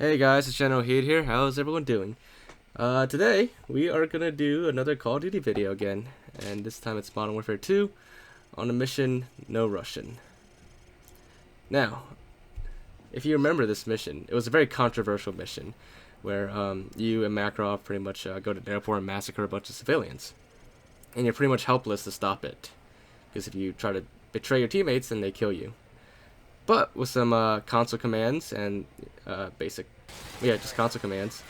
Hey guys, it's Generalkidd here. How's everyone doing? Today we are gonna do another Call of Duty video again, and this time it's Modern Warfare 2 on the mission No Russian. Now, if you remember this mission, it was a very controversial mission where you and Makarov pretty much go to the airport and massacre a bunch of civilians, and you're pretty much helpless to stop it because if you try to betray your teammates, then they kill you. But with some console commands and just console commands,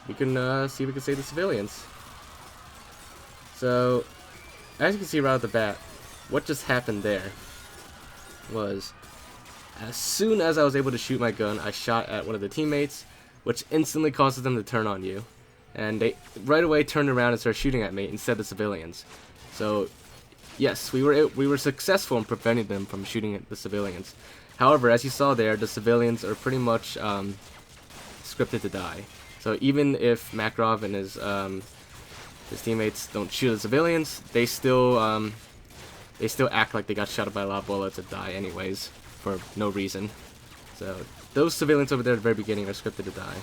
we can see if we can save the civilians. So, as you can see right off the bat, what just happened there was, as soon as I was able to shoot my gun, I shot at one of the teammates, which instantly causes them to turn on you. And they right away turned around and started shooting at me instead of civilians. So, yes, we were successful in preventing them from shooting at the civilians. However, as you saw there, the civilians are pretty much scripted to die. So even if Makarov and his teammates don't shoot at the civilians, they still act like they got shot by a lot of bullets and die anyways for no reason. So those civilians over there at the very beginning are scripted to die.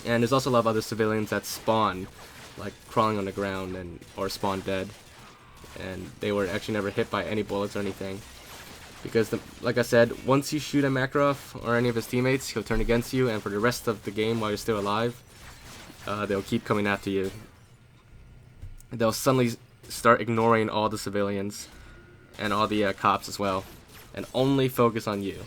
And there's also a lot of other civilians that spawn, like crawling on the ground or spawn dead. And they were actually never hit by any bullets or anything. Because, like I said, once you shoot at Makarov or any of his teammates, he'll turn against you, and for the rest of the game while you're still alive, they'll keep coming after you. They'll suddenly start ignoring all the civilians and all the cops as well, and only focus on you.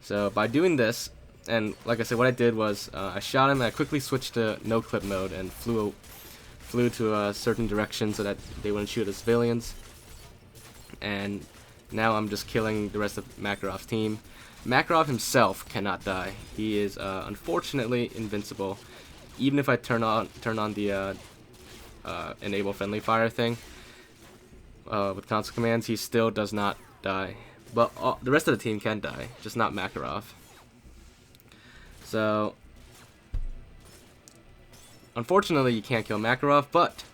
So by doing this, and like I said, what I did was I shot him, and I quickly switched to no-clip mode and flew to a certain direction so that they wouldn't shoot at the civilians. And now I'm just killing the rest of Makarov's team. Makarov himself cannot die. He is unfortunately invincible. Even if I turn on the enable friendly fire thing with console commands, he still does not die. But the rest of the team can die, just not Makarov. So unfortunately, you can't kill Makarov, but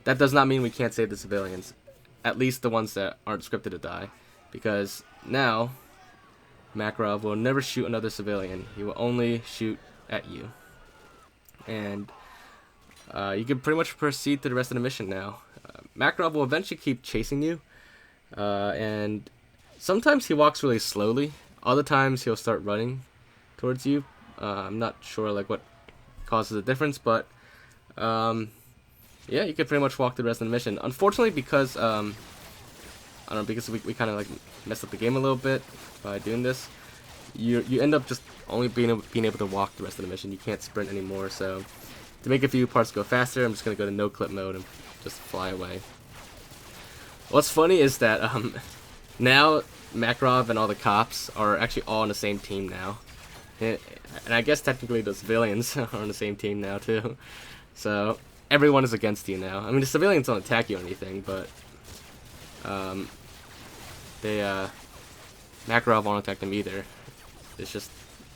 that does not mean we can't save the civilians. At least the ones that aren't scripted to die. Because now, Makarov will never shoot another civilian. He will only shoot at you. And you can pretty much proceed to the rest of the mission now. Makarov will eventually keep chasing you. And sometimes he walks really slowly. Other times he'll start running towards you. I'm not sure like what causes the difference, but yeah, you could pretty much walk the rest of the mission. Unfortunately, because I don't know, because we kind of like messed up the game a little bit by doing this, you end up just only being able to walk the rest of the mission. You can't sprint anymore. So to make a few parts go faster, I'm just gonna go to no clip mode and just fly away. What's funny is that now Makarov and all the cops are actually all on the same team now. And I guess technically the civilians are on the same team now too. So everyone is against you now. I mean, the civilians don't attack you or anything, but Makarov won't attack them either. It's just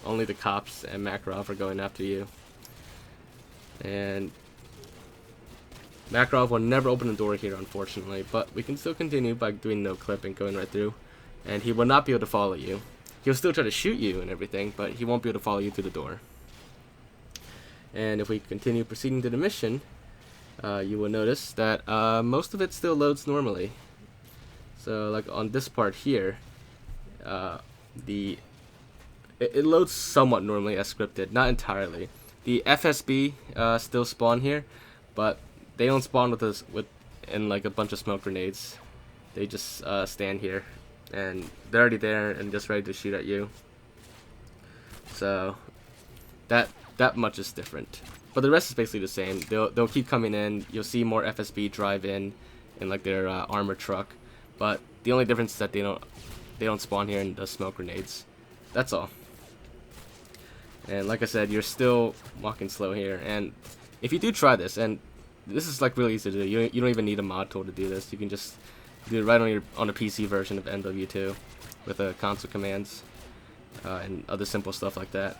only the cops and Makarov are going after you. And Makarov will never open the door here, unfortunately, but we can still continue by doing no clip and going right through. And he will not be able to follow you. He'll still try to shoot you and everything, but he won't be able to follow you through the door. And if we continue proceeding to the mission, you will notice that most of it still loads normally. So like on this part here, it loads somewhat normally as scripted, not entirely. The FSB still spawn here, but they don't spawn with us in like a bunch of smoke grenades. They just stand here, and they're already there and just ready to shoot at you. So that much is different. But the rest is basically the same. They'll keep coming in. You'll see more FSB drive in like their armored truck. But the only difference is that they don't spawn here in the smoke grenades. That's all. And like I said, you're still walking slow here. And if you do try this, and this is like really easy to do. You don't even need a mod tool to do this. You can just do it right on a PC version of MW2 with console commands and other simple stuff like that.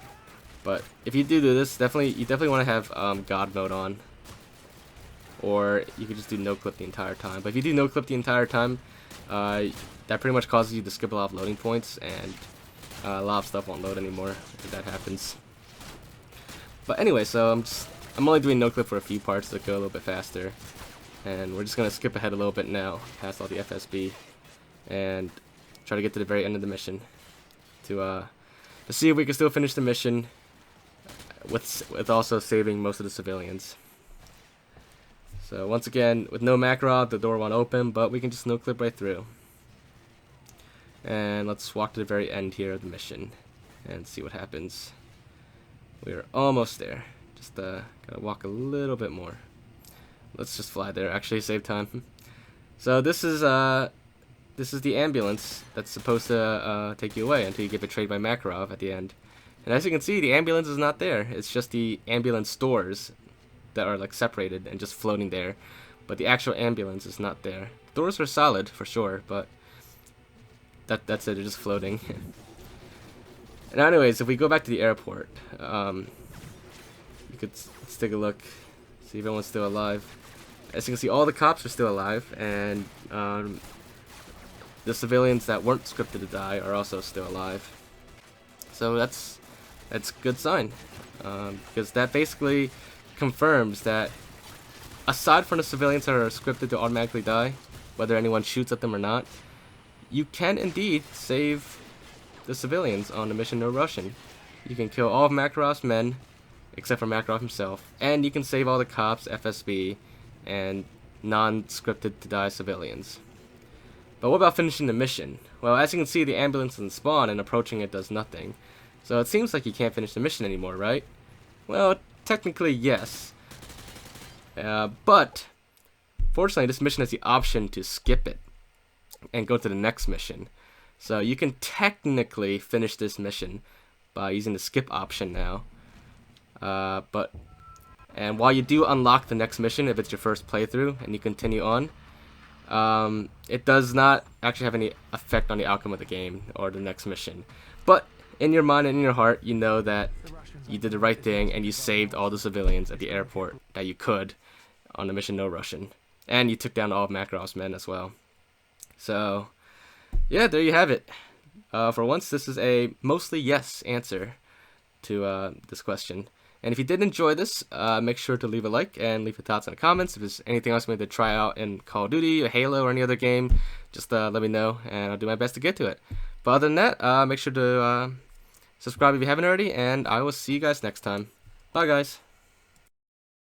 But if you do this, you definitely want to have God mode on, or you could just do no clip the entire time. But if you do no clip the entire time, that pretty much causes you to skip a lot of loading points, and a lot of stuff won't load anymore if that happens. But anyway, so I'm only doing no clip for a few parts that go a little bit faster, and we're just gonna skip ahead a little bit now, past all the FSB, and try to get to the very end of the mission to see if we can still finish the mission with also saving most of the civilians. So once again, with no Makarov, the door won't open, but we can just no clip right through. And let's walk to the very end here of the mission and see what happens. We're almost there. Just gotta walk a little bit more. Let's just fly there. Actually, save time. So this is the ambulance that's supposed to take you away until you get betrayed by Makarov at the end. And as you can see, the ambulance is not there. It's just the ambulance stores that are like separated and just floating there. But the actual ambulance is not there. The doors are solid for sure, but that's it. They're just floating. And anyways, if we go back to the airport, let's take a look, see if everyone's still alive. As you can see, all the cops are still alive, and the civilians that weren't scripted to die are also still alive. So that's a good sign, because that basically confirms that aside from the civilians that are scripted to automatically die, whether anyone shoots at them or not, you can indeed save the civilians on the mission No Russian. You can kill all of Makarov's men, except for Makarov himself, and you can save all the cops, FSB, and non-scripted to die civilians. But what about finishing the mission? Well, as you can see, the ambulance doesn't spawn, and approaching it does nothing. So it seems like you can't finish the mission anymore, right? Well, technically, yes. But fortunately, this mission has the option to skip it and go to the next mission. So you can technically finish this mission by using the skip option now. And while you do unlock the next mission, if it's your first playthrough and you continue on, it does not actually have any effect on the outcome of the game or the next mission. But in your mind and in your heart, you know that you did the right thing and you saved all the civilians at the airport that you could on the mission No Russian. And you took down all of Makarov's men as well. So yeah, there you have it. For once, this is a mostly yes answer to this question. And if you did enjoy this, make sure to leave a like and leave your thoughts in the comments. If there's anything else you want to try out in Call of Duty or Halo or any other game, just let me know and I'll do my best to get to it. But other than that, make sure to subscribe if you haven't already, and I will see you guys next time. Bye, guys.